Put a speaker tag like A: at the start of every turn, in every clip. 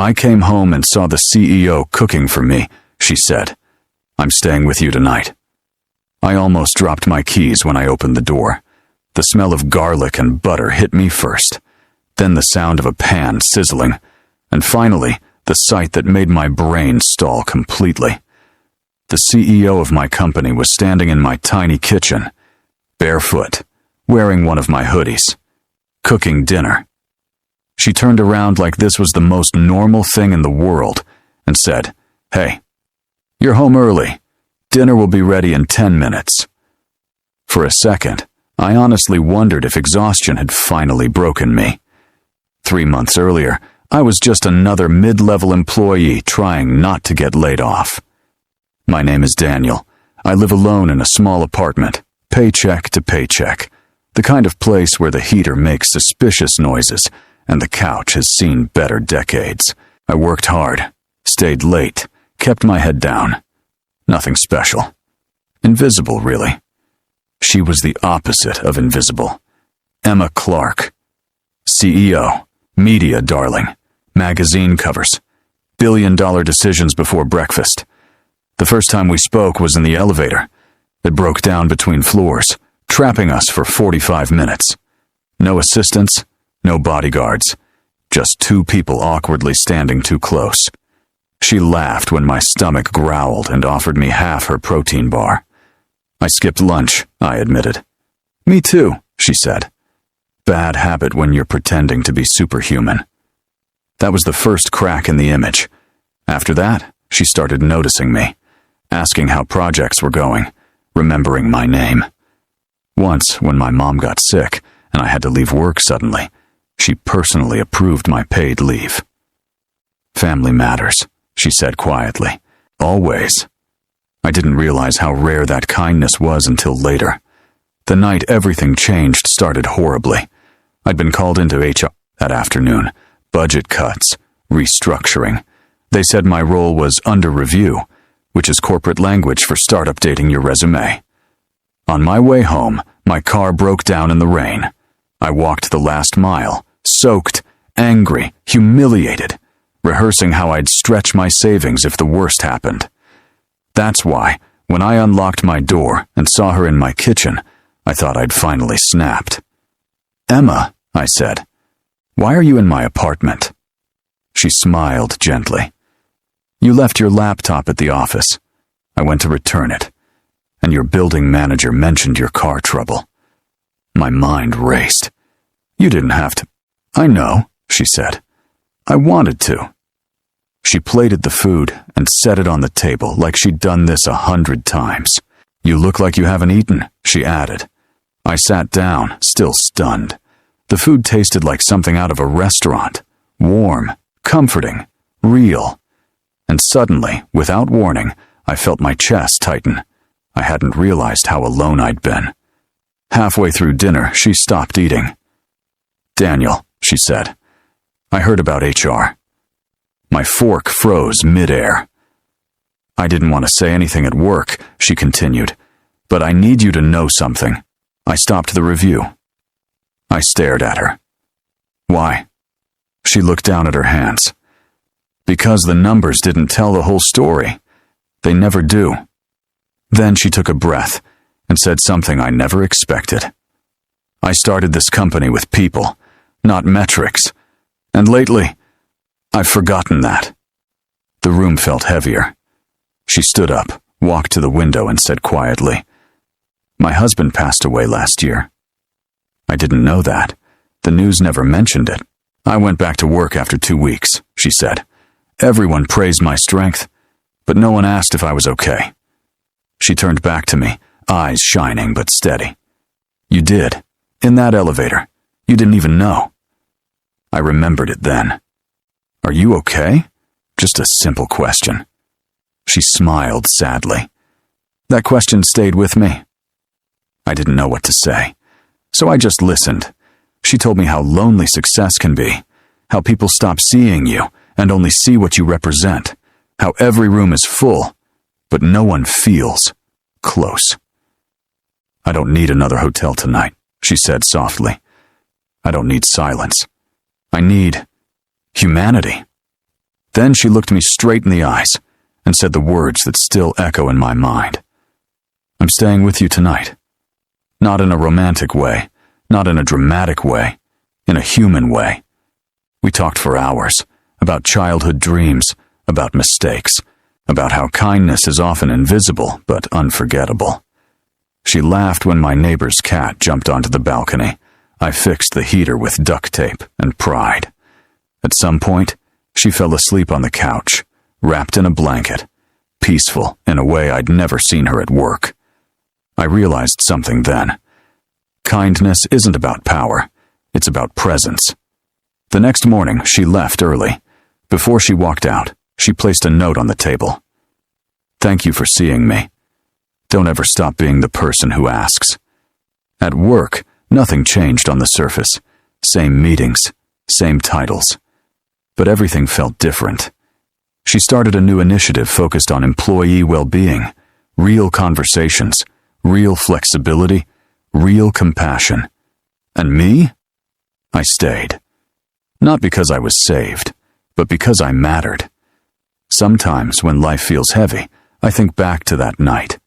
A: I came home and saw the CEO cooking for me, she said. I'm staying with you tonight. I almost dropped my keys when I opened the door. The smell of garlic and butter hit me first, then the sound of a pan sizzling, and finally, the sight that made my brain stall completely. The CEO of my company was standing in my tiny kitchen, barefoot, wearing one of my hoodies, cooking dinner. She turned around like this was the most normal thing in the world and said, "Hey, you're home early. Dinner will be ready in 10 minutes. For a second, I honestly wondered if exhaustion had finally broken me. 3 months earlier, I was just another mid-level employee trying not to get laid off. My name is Daniel. I live alone in a small apartment, paycheck to paycheck, the kind of place where the heater makes suspicious noises and the couch has seen better decades. I worked hard, stayed late, kept my head down. Nothing special. Invisible, really. She was the opposite of invisible. Emma Clark. CEO, media darling, magazine covers, billion-dollar decisions before breakfast. The first time we spoke was in the elevator. It broke down between floors, trapping us for 45 minutes. No assistants, no bodyguards, just two people awkwardly standing too close. She laughed when my stomach growled and offered me half her protein bar. I skipped lunch, I admitted. Me too, she said. Bad habit when you're pretending to be superhuman. That was the first crack in the image. After that, she started noticing me, asking how projects were going, remembering my name. Once, when my mom got sick and I had to leave work suddenly, she personally approved my paid leave. Family matters, she said quietly. Always. I didn't realize how rare that kindness was until later. The night everything changed started horribly. I'd been called into HR that afternoon. Budget cuts, restructuring. They said my role was under review, which is corporate language for start updating your resume. On my way home, my car broke down in the rain. I walked the last mile, soaked, angry, humiliated, rehearsing how I'd stretch my savings if the worst happened. That's why, when I unlocked my door and saw her in my kitchen, I thought I'd finally snapped. "Emma," I said, "why are you in my apartment?" She smiled gently. "You left your laptop at the office. I went to return it, and your building manager mentioned your car trouble." My mind raced. "You didn't have to." "I know," she said. "I wanted to." She plated the food and set it on the table like she'd done this 100 times. "You look like you haven't eaten," she added. I sat down, still stunned. The food tasted like something out of a restaurant. Warm, comforting, real. And suddenly, without warning, I felt my chest tighten. I hadn't realized how alone I'd been. Halfway through dinner, she stopped eating. "Daniel," she said, "I heard about HR." My fork froze midair. "I didn't want to say anything at work," she continued, "but I need you to know something. I stopped the review." I stared at her. "Why?" She looked down at her hands. "Because the numbers didn't tell the whole story. They never do." Then she took a breath and said something I never expected. "I started this company with people, not metrics. And lately, I've forgotten that." The room felt heavier. She stood up, walked to the window, and said quietly, "My husband passed away last year." I didn't know that. The news never mentioned it. "I went back to work after 2 weeks," she said. "Everyone praised my strength, but no one asked if I was okay." She turned back to me, eyes shining but steady. "You did. In that elevator. You didn't even know." I remembered it then. "Are you okay?" Just a simple question. She smiled sadly. That question stayed with me. I didn't know what to say, so I just listened. She told me how lonely success can be, how people stop seeing you and only see what you represent, how every room is full, but no one feels close. "I don't need another hotel tonight," she said softly. "I don't need silence. I need humanity." Then she looked me straight in the eyes and said the words that still echo in my mind. I'm staying with you tonight. Not in a romantic way, not in a dramatic way, in a human way. We talked for hours about childhood dreams, about mistakes, about how kindness is often invisible but unforgettable. She laughed when my neighbor's cat jumped onto the balcony. I fixed the heater with duct tape and pride. At some point, she fell asleep on the couch, wrapped in a blanket, peaceful in a way I'd never seen her at work. I realized something then. Kindness isn't about power, it's about presence. The next morning, she left early. Before she walked out, she placed a note on the table. Thank you for seeing me. Don't ever stop being the person who asks. At work, nothing changed on the surface. Same meetings, same titles. But everything felt different. She started a new initiative focused on employee well-being, real conversations, real flexibility, real compassion. And me? I stayed. Not because I was saved, but because I mattered. Sometimes when life feels heavy, I think back to that night,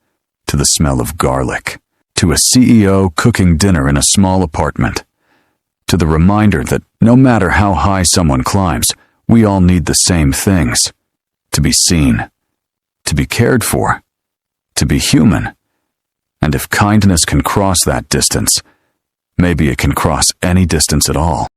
A: to the smell of garlic, to a CEO cooking dinner in a small apartment, to the reminder that no matter how high someone climbs, we all need the same things: to be seen, to be cared for, to be human. And if kindness can cross that distance, maybe it can cross any distance at all.